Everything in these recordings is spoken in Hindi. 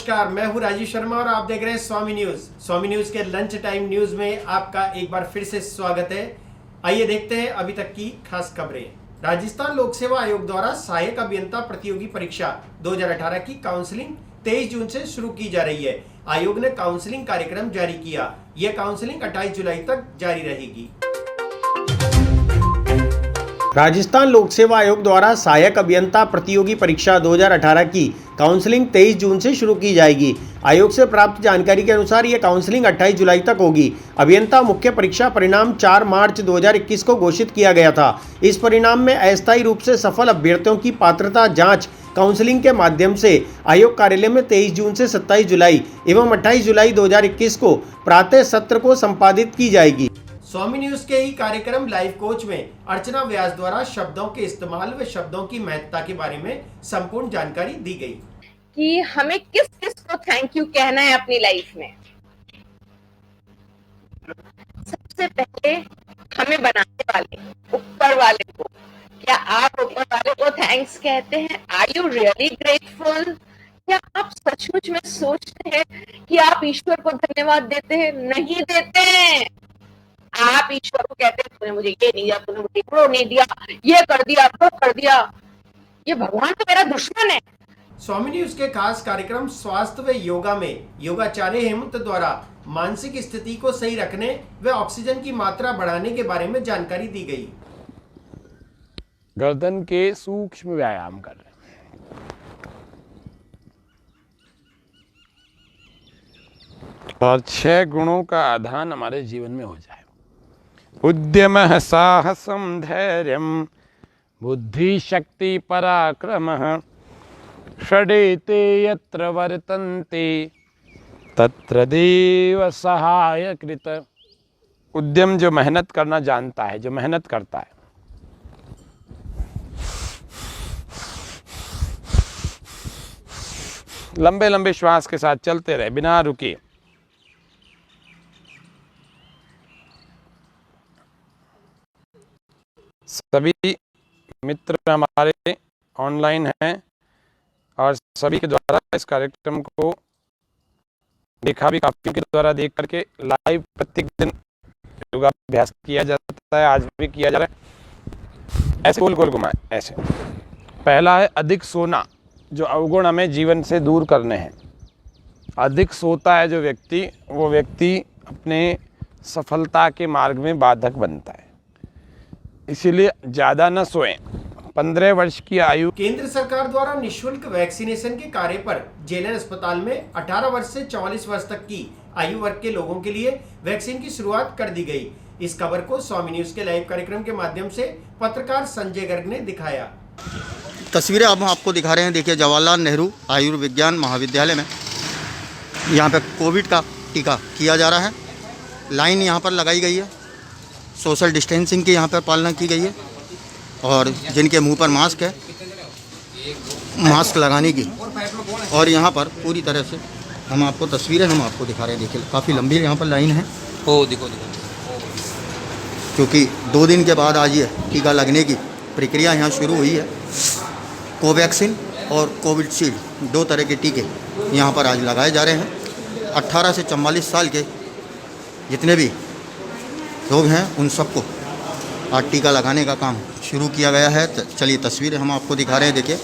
नमस्कार, मैं हूं राजीव शर्मा और आप देख रहे हैं स्वामी न्यूज। स्वामी न्यूज के लंच टाइम न्यूज में आपका एक बार फिर से स्वागत है। आइए देखते हैं अभी तक की खास खबरें। राजस्थान लोक सेवा आयोग द्वारा सहायक अभियंता प्रतियोगी परीक्षा 2018 की काउंसलिंग 23 जून से शुरू की जा रही है। आयोग ने काउंसलिंग कार्यक्रम जारी किया। यह काउंसलिंग 28 जुलाई तक जारी रहेगी। राजस्थान लोक सेवा आयोग द्वारा सहायक अभियंता प्रतियोगी परीक्षा 2018 की काउंसलिंग 23 जून से शुरू की जाएगी। आयोग से प्राप्त जानकारी के अनुसार यह काउंसलिंग 28 जुलाई तक होगी। अभियंता मुख्य परीक्षा परिणाम 4 मार्च 2021 को घोषित किया गया था। इस परिणाम में अस्थायी रूप से सफल अभ्यर्थियों की पात्रता जांच काउंसलिंग के माध्यम से आयोग कार्यालय में 23 जून से 27 जुलाई एवं 28 जुलाई 2021 को प्रातः सत्र को संपादित की जाएगी। स्वामी न्यूज के ही कार्यक्रम लाइव कोच में अर्चना व्यास द्वारा शब्दों के इस्तेमाल व शब्दों की महत्ता के बारे में संपूर्ण जानकारी दी गई कि हमें किस किस को थैंक यू कहना है अपनी लाइफ में। सबसे पहले हमें बनाने वाले ऊपर वाले को, क्या आप ऊपर वाले को थैंक्स कहते हैं? Are you really grateful? क्या आप सचमुच में सोचते हैं कि आप ईश्वर को धन्यवाद देते हैं? नहीं देते हैं। आप ईश्वर को कहते हैं तूने मुझे ये नहीं दिया, तूने मुझे वो नहीं दिया, ये कर दिया, वो कर दिया। ये भगवान तो मेरा दुश्मन है। स्वामी न्यूज के खास कार्यक्रम स्वास्थ्य व योगा में योगाचार्य हेमंत द्वारा मानसिक स्थिति को सही रखने व ऑक्सीजन की मात्रा बढ़ाने के बारे में जानकारी दी गई। गर्दन के सूक्ष्म व्यायाम कर रहे हैं। और 6 गुणों का आधान हमारे जीवन में हो जाए। उद्यमः साहसं धैर्यं बुद्धि शक्ति पराक्रमः षडेते यत्र वर्तन्ते तत्र देव सहायकृत। उद्यम जो मेहनत करना जानता है, जो मेहनत करता है। लंबे लंबे श्वास के साथ चलते रहे बिना रुके। सभी मित्र हमारे ऑनलाइन हैं और सभी के द्वारा इस कार्यक्रम को देखा भी काफी के द्वारा देख करके लाइव प्रत्येक दिन योगाभ्यास किया जाता है। आज भी किया जा रहा है। ऐसे गोल गोल घुमाए ऐसे। पहला है अधिक सोना, जो अवगुण हमें जीवन से दूर करने हैं। अधिक सोता है जो व्यक्ति, वो व्यक्ति अपने सफलता के मार्ग में बाधक बनता है। इसीलिए ज़्यादा न सोएं। 15 वर्ष की आयु। केंद्र सरकार द्वारा निःशुल्क वैक्सीनेशन के कार्य पर जेएलएन अस्पताल में 18 वर्ष से 44 वर्ष तक की आयु वर्ग के लोगों के लिए वैक्सीन की शुरुआत कर दी गई। इस खबर को स्वामी न्यूज के लाइव कार्यक्रम के माध्यम से पत्रकार संजय गर्ग ने दिखाया। तस्वीरें अब हम आपको दिखा रहे हैं। देखिए, जवाहरलाल नेहरू आयुर्विज्ञान महाविद्यालय में यहाँ पे कोविड का टीका किया जा रहा है। लाइन यहाँ पर लगाई गई है। सोशल डिस्टेंसिंग की यहाँ पर पालना की गई है और जिनके मुंह पर मास्क है, मास्क लगाने की। और यहाँ पर पूरी तरह से हम आपको तस्वीरें हम आपको दिखा रहे हैं। देखिए, काफ़ी लंबी यहाँ पर लाइन है। दिखो क्योंकि 2 दिन के बाद आज ये टीका लगने की प्रक्रिया यहाँ शुरू हुई है। कोवैक्सीन और कोविशील्ड 2 तरह के टीके यहाँ पर आज लगाए जा रहे हैं। 18 से 44 साल के जितने भी लोग हैं उन सबको आज टीका लगाने का काम शुरू किया गया है। चलिए तस्वीरें हम आपको दिखा रहे हैं। देखिए,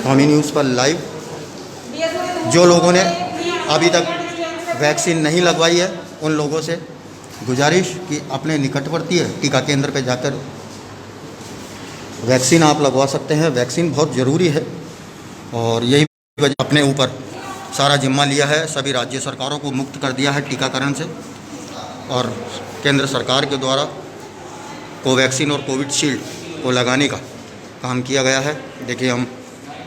स्वामी न्यूज़ पर लाइव जो लोगों ने अभी तक वैक्सीन नहीं लगवाई है उन लोगों से गुजारिश कि अपने निकटवर्ती टीका केंद्र पर जाकर वैक्सीन आप लगवा सकते हैं। वैक्सीन बहुत ज़रूरी है और यही वजह अपने ऊपर सारा जिम्मा लिया है। सभी राज्य सरकारों को मुक्त कर दिया है टीकाकरण से और केंद्र सरकार के द्वारा कोवैक्सीन और कोविशील्ड को लगाने का काम किया गया है। देखिए, हम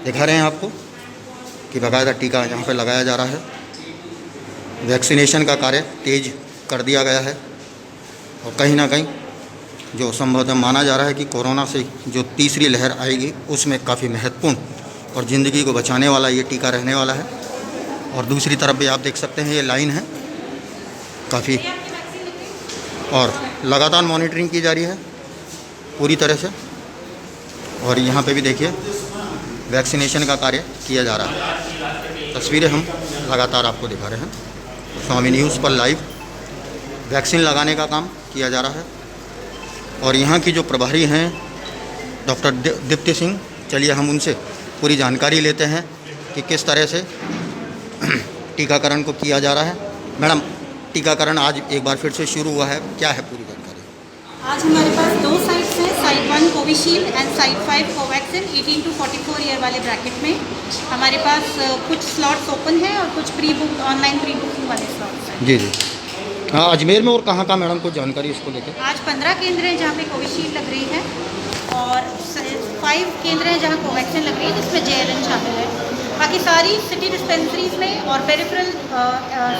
दिखा रहे हैं आपको कि बाकायदा टीका यहाँ पर लगाया जा रहा है। वैक्सीनेशन का कार्य तेज कर दिया गया है और कहीं ना कहीं जो संभवतः माना जा रहा है कि कोरोना से जो तीसरी लहर आएगी उसमें काफ़ी महत्वपूर्ण और ज़िंदगी को बचाने वाला ये टीका रहने वाला है। और दूसरी तरफ भी आप देख सकते हैं ये लाइन है काफ़ी, और लगातार मॉनिटरिंग की जा रही है पूरी तरह से। और यहाँ पे भी देखिए वैक्सीनेशन का कार्य किया जा रहा है। तस्वीरें हम लगातार आपको दिखा रहे हैं। स्वामी न्यूज़ पर लाइव वैक्सीन लगाने का काम किया जा रहा है और यहाँ की जो प्रभारी हैं डॉक्टर दीप्ति सिंह, चलिए हम उनसे पूरी जानकारी लेते हैं कि किस तरह से टीकाकरण को किया जा रहा है। मैडम, टीकाकरण आज एक बार फिर से शुरू हुआ है, क्या है पूरी जानकारी? आज हमारे पास 2 साइट्स हैं, site 1 Covishield and site 5 Covaxin 18 to 44 year वाले ब्रैकेट में। हमारे पास कुछ स्लॉट्स ओपन हैं और कुछ ऑनलाइन प्री बुकिंग वाले स्लॉट्स हैं। जी। हाँ, अजमेर में और कहाँ कहाँ मैडम को जानकारी इसको लेकर? आज 15 केंद्र हैं जहाँ पे कोविशील्ड लग रही है और 5 केंद्र हैं जहाँ कोवैक्सिन लग रही है, जिसमें JLN शामिल है। बाकी सारी सिटी डिस्पेंसरीज में और पेरिफेरल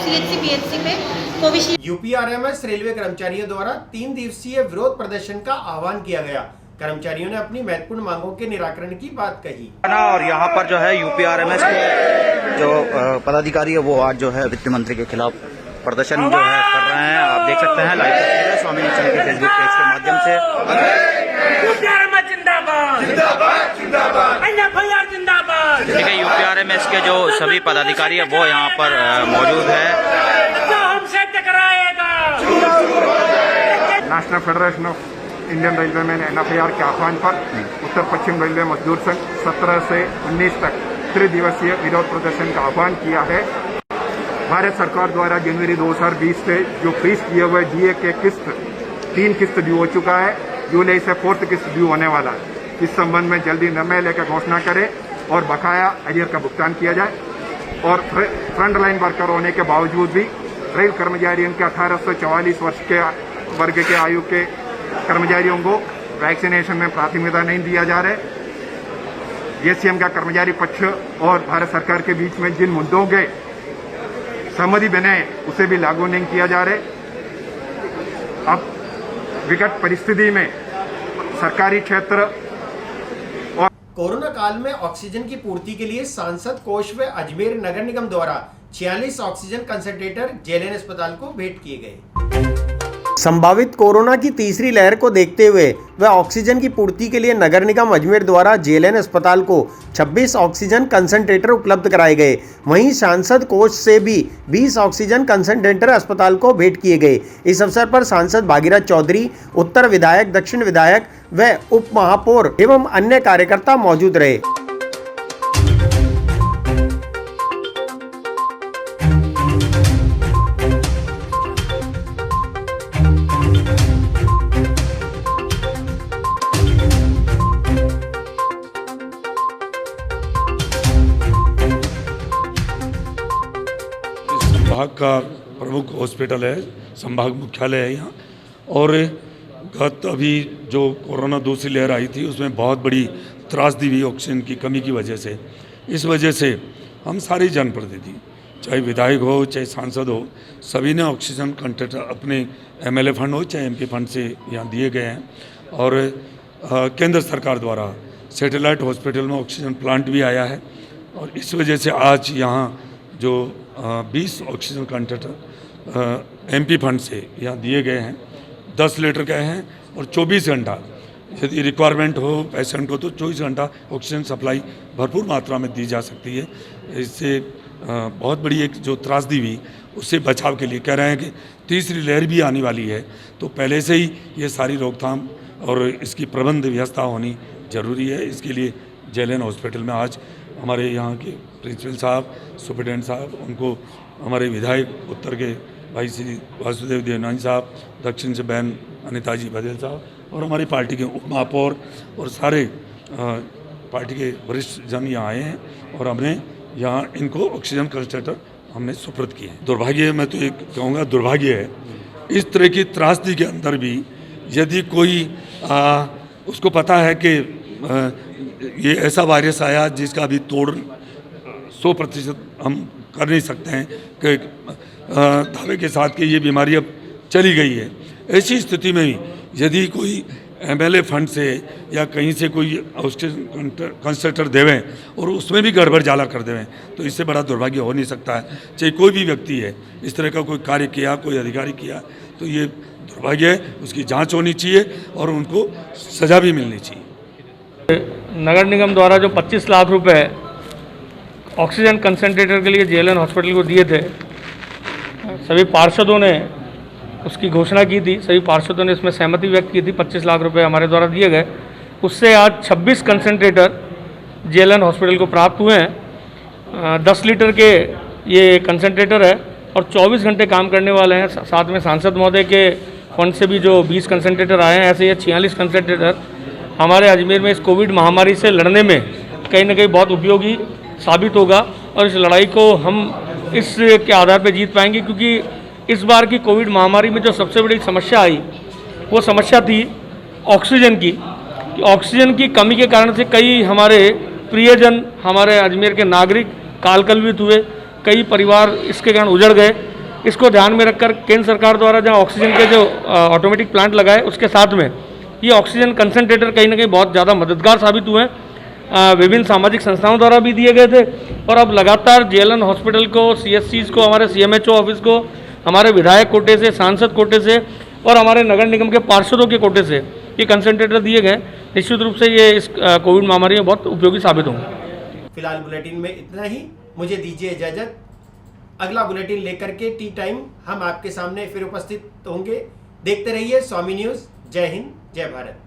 CHC PHC में कोविशील्ड। यूपीआरएमएस रेलवे कर्मचारियों द्वारा 3 दिवसीय विरोध प्रदर्शन का आह्वान किया गया। कर्मचारियों ने अपनी महत्वपूर्ण मांगों के निराकरण की बात कही। और यहाँ पर जो है यूपीआरएमएस के जो पदाधिकारी है वो आज जो है वित्त मंत्री के खिलाफ प्रदर्शन जो है कर रहे हैं। आप देख सकते हैं लाइव तस्वीरें स्वामी निश्चल के फेसबुक पेज के माध्यम से। ठीक है, यूपीआरएमएस के जो सभी पदाधिकारी है वो यहाँ पर मौजूद है। National federation of Indian railway में NFIR के आह्वान पर उत्तर पश्चिम रेलवे मजदूर संघ 17 से 19 तक 3 दिवसीय विरोध प्रदर्शन का आह्वान किया है। भारत सरकार द्वारा जनवरी 2020 से जो फ्रीज किए हुए DA के किस्त 3 किस्त ड्यू हो चुका है, जुलाई से 4th किस्त ड्यू होने वाला है। इस संबंध में जल्दी निर्णय लेकर घोषणा करें और बकाया अरियर का भुगतान किया जाए। और फ्रंट लाइन वर्कर होने के बावजूद भी रेल कर्मचारियों के 18 से 44 वर्ष के वर्ग के आयु के कर्मचारियों को वैक्सीनेशन में प्राथमिकता नहीं दिया जा रहा है। JCM का कर्मचारी पक्ष और भारत सरकार के बीच में जिन मुद्दों के सहमति बने उसे भी लागू नहीं किया जा रहा। अब विकट परिस्थिति में सरकारी क्षेत्र और कोरोना काल में ऑक्सीजन की पूर्ति के लिए सांसद कोष व अजमेर नगर निगम द्वारा 46 ऑक्सीजन कंसंट्रेटर JLN अस्पताल को भेंट किए गए। संभावित कोरोना की तीसरी लहर को देखते हुए व ऑक्सीजन की पूर्ति के लिए नगर निगम अजमेर द्वारा JLN अस्पताल को 26 ऑक्सीजन कंसंट्रेटर उपलब्ध कराए गए। वहीं सांसद कोष से भी 20 ऑक्सीजन कंसंट्रेटर अस्पताल को भेंट किए गए। इस अवसर पर सांसद भागीरथ चौधरी, उत्तर विधायक, दक्षिण विधायक व उप महापौर एवं अन्य कार्यकर्ता मौजूद रहे। संभाग का प्रमुख हॉस्पिटल है, संभाग मुख्यालय है यहाँ। और गत अभी जो कोरोना दूसरी लहर आई थी उसमें बहुत बड़ी त्रासदी हुई ऑक्सीजन की कमी की वजह से। इस वजह से हम सारे जनप्रतिनिधि, चाहे विधायक हो चाहे सांसद हो, सभी ने ऑक्सीजन कंसंट्रेटर अपने MLA फंड हो चाहे MP फंड से यहाँ दिए गए हैं। और केंद्र सरकार द्वारा सैटेलाइट हॉस्पिटल में ऑक्सीजन प्लांट भी आया है और इस वजह से आज यहाँ जो 20 ऑक्सीजन कंसंट्रेटर MP फंड से यहाँ दिए गए हैं। 10 लीटर का हैं और 24 घंटा यदि रिक्वायरमेंट हो पेशेंट को तो 24 घंटा ऑक्सीजन सप्लाई भरपूर मात्रा में दी जा सकती है। इससे बहुत बड़ी एक जो त्रासदी हुई उससे बचाव के लिए कह रहे हैं कि तीसरी लहर भी आने वाली है, तो पहले से ही ये सारी रोकथाम और इसकी प्रबंध व्यवस्था होनी ज़रूरी है। इसके लिए JLN हॉस्पिटल में आज हमारे यहाँ के प्रिंसिपल साहब, सुपरिटेंडेंट साहब, उनको हमारे विधायक उत्तर के भाई श्री वासुदेव देवनानी साहब, दक्षिण से बहन अनिता जी बघेल साहब और हमारी पार्टी के उप महापौर और सारे पार्टी के वरिष्ठ जन यहाँ आए हैं और हमने यहाँ इनको ऑक्सीजन कंसंट्रेटर हमने सुपुर्द किए हैं। दुर्भाग्य, मैं तो एक कहूँगा दुर्भाग्य है, इस तरह की त्रासदी के अंदर भी यदि कोई उसको पता है कि ये ऐसा वायरस आया जिसका अभी तोड़ 100% हम कर नहीं सकते हैं कि दावे के साथ कि ये बीमारी अब चली गई है, ऐसी स्थिति में भी यदि कोई MLA फंड से या कहीं से कोई ऑक्सीजन कंसंट्रेटर देवें और उसमें भी गड़बड़ जाला कर देवें तो इससे बड़ा दुर्भाग्य हो नहीं सकता है। चाहे कोई भी व्यक्ति है इस तरह का कोई कार्य किया, कोई अधिकारी किया, तो ये दुर्भाग्य है, उसकी जांच होनी चाहिए और उनको सज़ा भी मिलनी चाहिए। नगर निगम द्वारा जो 25 लाख रुपए ऑक्सीजन कंसंट्रेटर के लिए जेएलएन हॉस्पिटल को दिए थे, सभी पार्षदों ने उसकी घोषणा की थी, सभी पार्षदों ने इसमें सहमति व्यक्त की थी। 25 लाख रुपए हमारे द्वारा दिए गए। उससे आज 26 कंसंट्रेटर जेएलएन हॉस्पिटल को प्राप्त हुए हैं। 10 लीटर के ये कंसंट्रेटर है और 24 घंटे काम करने वाले हैं। साथ में सांसद महोदय के फंड से भी जो 20 कंसंट्रेटर आए हैं, ऐसे ये 46 कंसंट्रेटर हमारे अजमेर में इस कोविड महामारी से लड़ने में कहीं ना कहीं बहुत उपयोगी साबित होगा और इस लड़ाई को हम इसके आधार पर जीत पाएंगे, क्योंकि इस बार की कोविड महामारी में जो सबसे बड़ी समस्या आई वो समस्या थी ऑक्सीजन की। कि ऑक्सीजन की कमी के कारण से कई हमारे प्रियजन, हमारे अजमेर के नागरिक कालकलवित हुए, कई परिवार इसके कारण उजड़ गए। इसको ध्यान में रखकर केंद्र सरकार द्वारा जहां ऑक्सीजन के जो ऑटोमेटिक प्लांट लगाए, उसके साथ में ये ऑक्सीजन कंसंट्रेटर कहीं ना कहीं बहुत ज़्यादा मददगार साबित हुए हैं। विभिन्न सामाजिक संस्थाओं द्वारा भी दिए गए थे और अब लगातार जेएलएन हॉस्पिटल को, सीएचसीज को, हमारे सीएमएचओ ऑफिस को, हमारे विधायक कोटे से, सांसद कोटे से और हमारे नगर निगम के पार्षदों के कोटे से ये कंसंट्रेटर दिए गए। निश्चित रूप से ये इस कोविड महामारी में बहुत उपयोगी साबित होंगे। फिलहाल बुलेटिन में इतना ही, मुझे दीजिए इजाजत। अगला बुलेटिन लेकर के टी टाइम हम आपके सामने फिर उपस्थित होंगे। देखते रहिए स्वामी न्यूज़। जय हिंद, जय भारत।